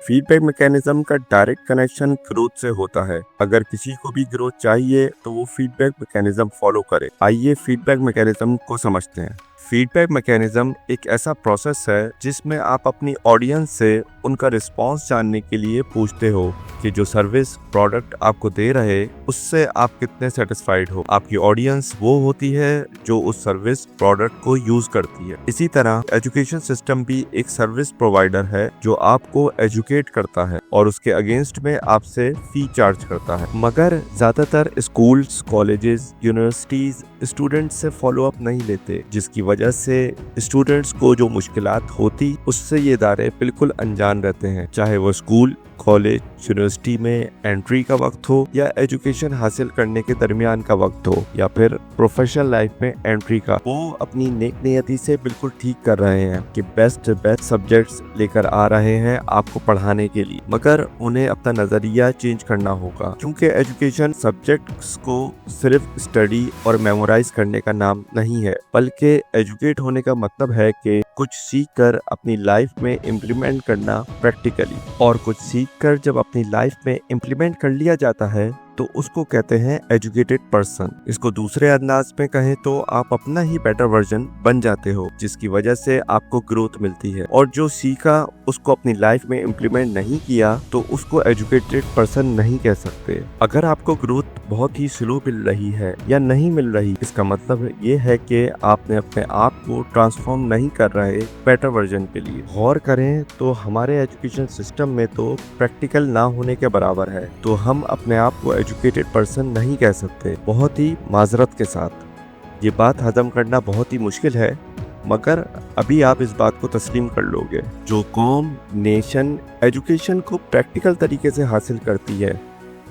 Feedback mechanism का direct connection growth से होता है। अगर किसी को भी ग्रोथ चाहिए तो वो फीडबैक मैकेनिज्म फॉलो करे। आइए फीडबैक मैकेनिज्म को समझते हैं। फीडबैक मैकेनिज्म एक ऐसा प्रोसेस है जिसमें आप अपनी ऑडियंस से उनका रिस्पॉन्स जानने के लिए पूछते हो कि जो सर्विस प्रोडक्ट आपको दे रहे उससे आप कितने सेटिस्फाइड हो। आपकी ऑडियंस वो होती है जो उस सर्विस प्रोडक्ट को यूज करती है। इसी तरह एजुकेशन सिस्टम भी एक सर्विस प्रोवाइडर है जो आपको एजुकेट करता है और उसके अगेंस्ट में आपसे फी चार्ज करता है। मगर ज्यादातर स्कूल्स, कॉलेजेस, यूनिवर्सिटीज स्टूडेंट्स से फॉलो अप नहीं लेते, जिसकी वजह से स्टूडेंट्स को जो मुश्किलात होती उससे ये इदारे बिल्कुल अनजान रहते हैं। चाहे वो स्कूल, कॉलेज, यूनिवर्सिटी में एंट्री का वक्त हो या एजुकेशन हासिल करने के दरमियान का वक्त हो या फिर प्रोफेशनल लाइफ में एंट्री का, वो अपनी नेक नियति से बिल्कुल ठीक कर रहे हैं कि बेस्ट सब्जेक्ट्स लेकर आ रहे हैं आपको पढ़ाने के लिए। मगर उन्हें अपना नजरिया चेंज करना होगा, क्योंकि एजुकेशन सब्जेक्ट्स को सिर्फ स्टडी और मेमोराइज करने का नाम नहीं है, बल्कि एजुकेट होने का मतलब है कि कुछ सीख कर अपनी लाइफ में इम्प्लीमेंट करना प्रैक्टिकली, और कुछ सीख कर जब अपनी लाइफ में इम्प्लीमेंट कर लिया जाता है तो उसको कहते हैं एजुकेटेड पर्सन। इसको दूसरे अंदाज में कहें तो आप अपना ही बेटर वर्जन बन जाते हो, जिसकी वजह से आपको ग्रोथ मिलती है। और जो सीखा उसको अपनी लाइफ में इम्प्लीमेंट नहीं किया तो उसको एजुकेटेड पर्सन नहीं कह सकते। अगर आपको ग्रोथ बहुत ही स्लो मिल रही है या नहीं मिल रही, इसका मतलब ये है कि आपने अपने आप को ट्रांसफॉर्म नहीं कर रहे बेटर वर्जन के लिए। गौर करें तो हमारे एजुकेशन सिस्टम में तो प्रैक्टिकल ना होने के बराबर है, तो हम अपने आप को एजुकेटेड पर्सन नहीं कह सकते। बहुत ही माजरत के साथ ये बात हजम करना बहुत ही मुश्किल है, मगर अभी आप इस बात को तस्लीम कर लोगे। जो कौम, नेशन एजुकेशन को प्रैक्टिकल तरीके से हासिल करती है,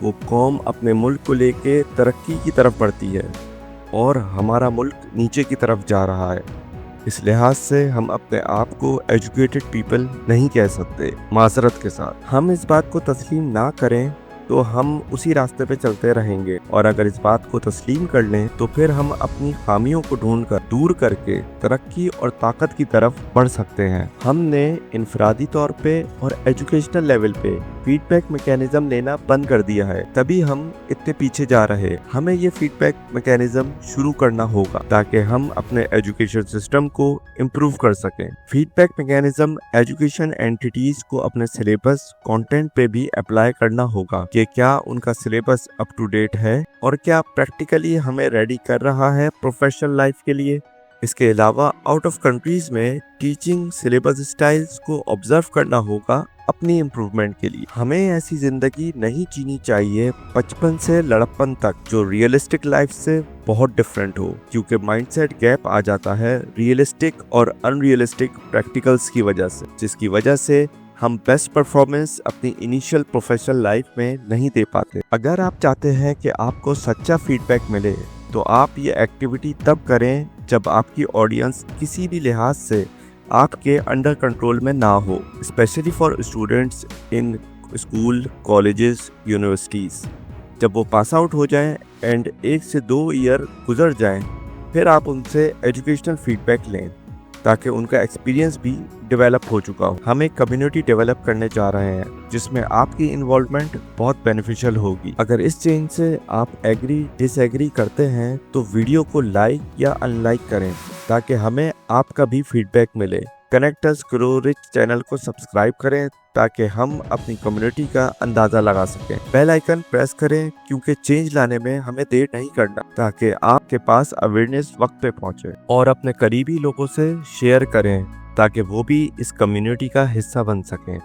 वो कौम अपने मुल्क को लेके तरक्की की तरफ बढ़ती है और हमारा मुल्क नीचे की तरफ जा रहा है। इस लिहाज से हम अपने आप को एजुकेटेड पीपल नहीं कह सकते। माजरत के साथ हम इस बात को तस्लीम ना करें तो हम उसी रास्ते पे चलते रहेंगे, और अगर इस बात को तस्लीम कर लें तो फिर हम अपनी खामियों को ढूंढकर दूर करके तरक्की और ताकत की तरफ बढ़ सकते हैं। हमने इनफरादी तौर पे और एजुकेशनल लेवल पे फीडबैक मैकेनिज्म लेना बंद कर दिया है, तभी हम इतने पीछे जा रहे। हमें ये फीडबैक मैकेनिज्म शुरू करना होगा ताकि हम अपने एजुकेशन सिस्टम को इम्प्रूव कर सकें। फीडबैक मैकेनिज्म एजुकेशन एंटिटीज को अपने सिलेबस कंटेंट पे भी अप्लाई करना होगा कि क्या उनका सिलेबस अप टू डेट है और क्या प्रैक्टिकली हमें रेडी कर रहा है प्रोफेशनल लाइफ के लिए। इसके अलावा आउट ऑफ कंट्रीज में टीचिंग सिलेबस स्टाइल्स को ऑब्जर्व करना होगा अपनी इम्प्रूवमेंट के लिए। हमें ऐसी जिंदगी नहीं जीनी चाहिए बचपन से लड़प्पन तक जो रियलिस्टिक लाइफ से बहुत डिफरेंट हो, क्योंकि माइंडसेट गैप आ जाता है रियलिस्टिक और अनरियलिस्टिक प्रैक्टिकल्स की वजह से, जिसकी वजह से हम बेस्ट परफॉर्मेंस अपनी इनिशियल प्रोफेशनल लाइफ में नहीं दे पाते। अगर आप चाहते हैं कि आपको सच्चा फीडबैक मिले तो आप ये एक्टिविटी तब करें जब आपकी ऑडियंस किसी भी लिहाज से आपके अंडर कंट्रोल में ना हो, specially for students in school, colleges, universities. जब वो पास आउट हो जाएं एंड 1 से 2 ईयर गुजर जाएं, फिर आप उनसे एजुकेशनल फीडबैक लें ताकि उनका एक्सपीरियंस भी डेवलप हो चुका हो। हम एक कम्युनिटी डेवलप करने जा रहे हैं जिसमें आपकी इन्वॉल्वमेंट बहुत बेनिफिशियल होगी। अगर इस चेंज से आप एग्री डिसएग्री करते हैं तो वीडियो को लाइक या अनलाइक करें ताकि हमें आपका भी फीडबैक मिले। कनेक्ट अस ग्रो रिच चैनल को सब्सक्राइब करें ताकि हम अपनी कम्युनिटी का अंदाजा लगा सकें। बेल आइकन प्रेस करें क्योंकि चेंज लाने में हमें देर नहीं करना, ताकि आपके पास अवेयरनेस वक्त पे पहुंचे। और अपने करीबी लोगों से शेयर करें ताकि वो भी इस कम्युनिटी का हिस्सा बन सकें।